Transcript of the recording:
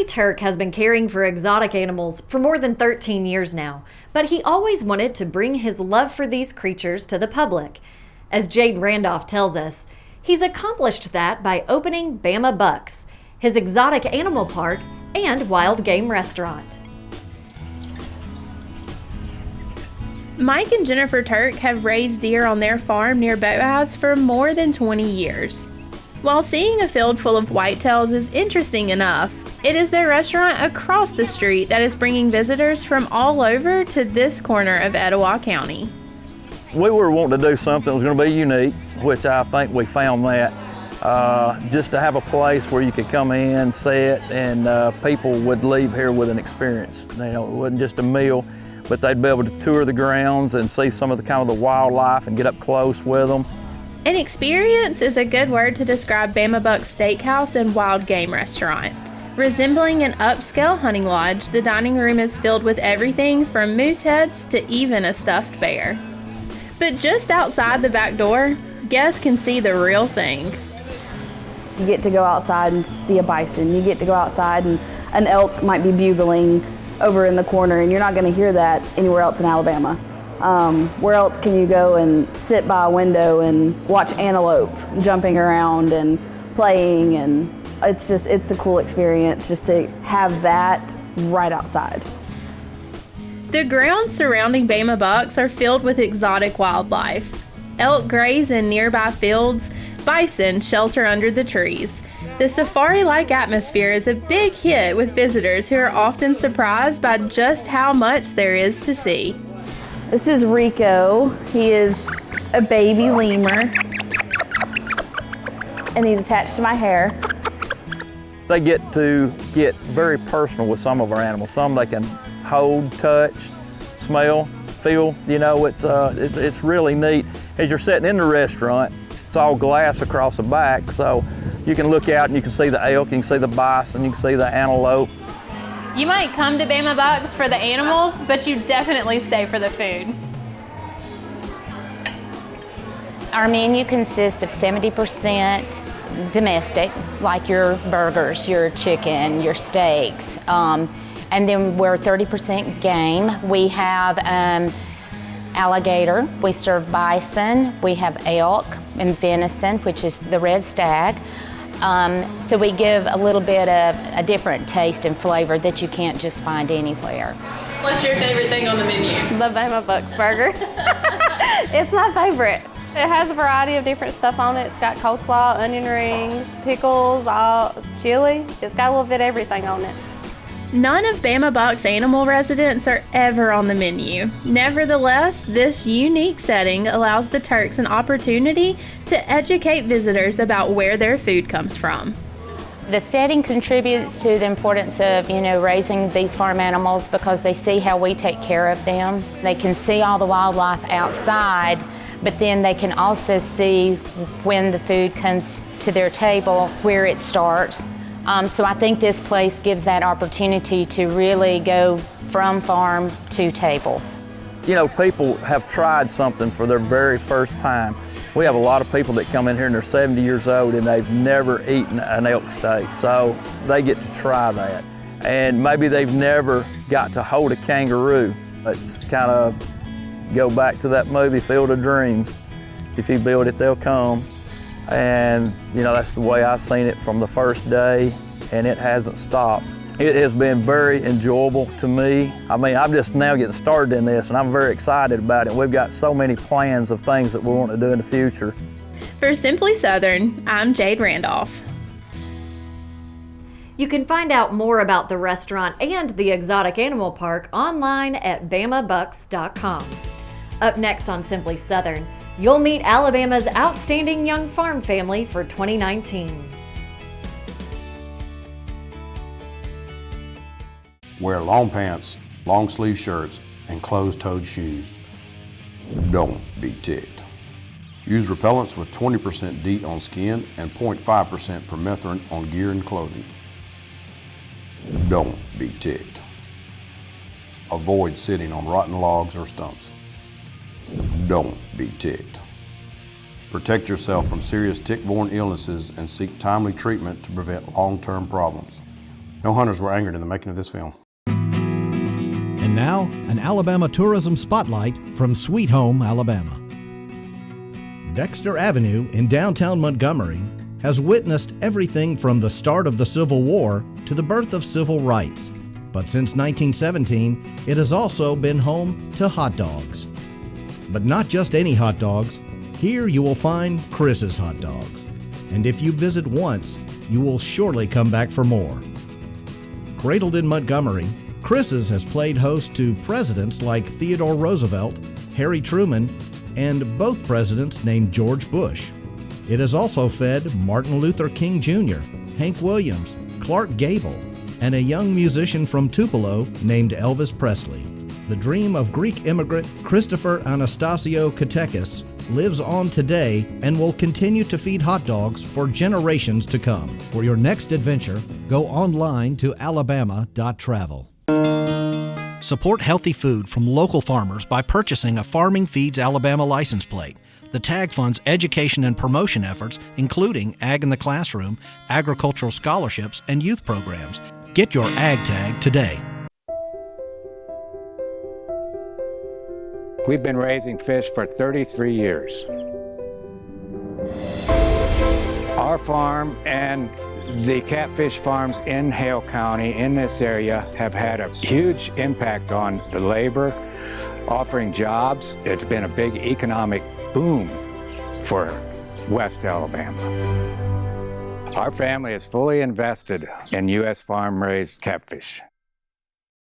Turk has been caring for exotic animals for more than 13 years now, but he always wanted to bring his love for these creatures to the public. As Jade Randolph tells us, he's accomplished that by opening Bama Bucks, his exotic animal park and wild game restaurant. Mike and Jennifer Turk have raised deer on their farm near Boaz for more than 20 years. While seeing a field full of whitetails is interesting enough, it is their restaurant across the street that is bringing visitors from all over to this corner of Etowah County. We were wanting to do something that was going to be unique, which I think we found that. Just to have a place where you could come in, sit, and people would leave here with an experience. You know, it wasn't just a meal, but they'd be able to tour the grounds and see some of the kind of the wildlife and get up close with them. An experience is a good word to describe Bama Bucks Steakhouse and Wild Game Restaurant. Resembling an upscale hunting lodge, the dining room is filled with everything from moose heads to even a stuffed bear. But just outside the back door, guests can see the real thing. You get to go outside and see a bison. You get to go outside and an elk might be bugling over in the corner, and you're not going to hear that anywhere else in Alabama. Where else can you go and sit by a window and watch antelope jumping around and playing? And it's a cool experience just to have that right outside. The grounds surrounding Bama Bucks are filled with exotic wildlife. Elk graze in nearby fields, bison shelter under the trees. The safari-like atmosphere is a big hit with visitors who are often surprised by just how much there is to see. This is Rico. He is a baby lemur, and he's attached to my hair. They get to get very personal with some of our animals. Some they can hold, touch, smell, feel. You know, it's really neat. As you're sitting in the restaurant, it's all glass across the back, so you can look out and you can see the elk, you can see the bison, you can see the antelope. You might come to Bama Bucks for the animals, but you definitely stay for the food. Our menu consists of 70% domestic, like your burgers, your chicken, your steaks, and then we're 30% game. We have alligator, we serve bison, we have elk and venison, which is the red stag. So we give a little bit of a different taste and flavor that you can't just find anywhere. What's your favorite thing on the menu? The Bama Bucks burger. It's my favorite. It has a variety of different stuff on it. It's got coleslaw, onion rings, pickles, chili. It's got a little bit of everything on it. None of Bama Bucks animal residents are ever on the menu. Nevertheless, this unique setting allows the Turks an opportunity to educate visitors about where their food comes from. The setting contributes to the importance of, raising these farm animals because they see how we take care of them. They can see all the wildlife outside, but then they can also see when the food comes to their table, where it starts. So I think this place gives that opportunity to really go from farm to table. You know, people have tried something for their very first time. We have a lot of people that come in here and they're 70 years old and they've never eaten an elk steak, so they get to try that. And maybe they've never got to hold a kangaroo. It's kind of go back to that movie, Field of Dreams. If you build it, they'll come. And that's the way I've seen it from the first day, and it hasn't stopped. It has been very enjoyable to me. I mean, I'm just now getting started in this, and I'm very excited about it. We've got so many plans of things that we want to do in the future. For Simply Southern, I'm Jade Randolph. You can find out more about the restaurant and the exotic animal park online at bamabucks.com. Up next on Simply Southern, you'll meet Alabama's outstanding young farm family for 2019. Wear long pants, long sleeve shirts, and closed-toed shoes. Don't be ticked. Use repellents with 20% DEET on skin and 0.5% permethrin on gear and clothing. Don't be ticked. Avoid sitting on rotten logs or stumps. Don't be ticked. Protect yourself from serious tick-borne illnesses and seek timely treatment to prevent long-term problems. No hunters were angered in the making of this film. And now, an Alabama tourism spotlight from Sweet Home, Alabama. Dexter Avenue in downtown Montgomery has witnessed everything from the start of the Civil War to the birth of civil rights. But since 1917, it has also been home to hot dogs. But not just any hot dogs. Here you will find Chris's Hot Dogs. And if you visit once, you will surely come back for more. Cradled in Montgomery, Chris's has played host to presidents like Theodore Roosevelt, Harry Truman, and both presidents named George Bush. It has also fed Martin Luther King Jr., Hank Williams, Clark Gable, and a young musician from Tupelo named Elvis Presley. The dream of Greek immigrant Christopher Anastasio Katekis lives on today and will continue to feed hot dogs for generations to come. For your next adventure, go online to alabama.travel. Support healthy food from local farmers by purchasing a Farming Feeds Alabama license plate. The tag funds education and promotion efforts, including Ag in the Classroom, agricultural scholarships, and youth programs. Get your Ag tag today. We've been raising fish for 33 years. Our farm and the catfish farms in Hale County, in this area, have had a huge impact on the labor, offering jobs. It's been a big economic boom for West Alabama. Our family is fully invested in U.S. farm-raised catfish.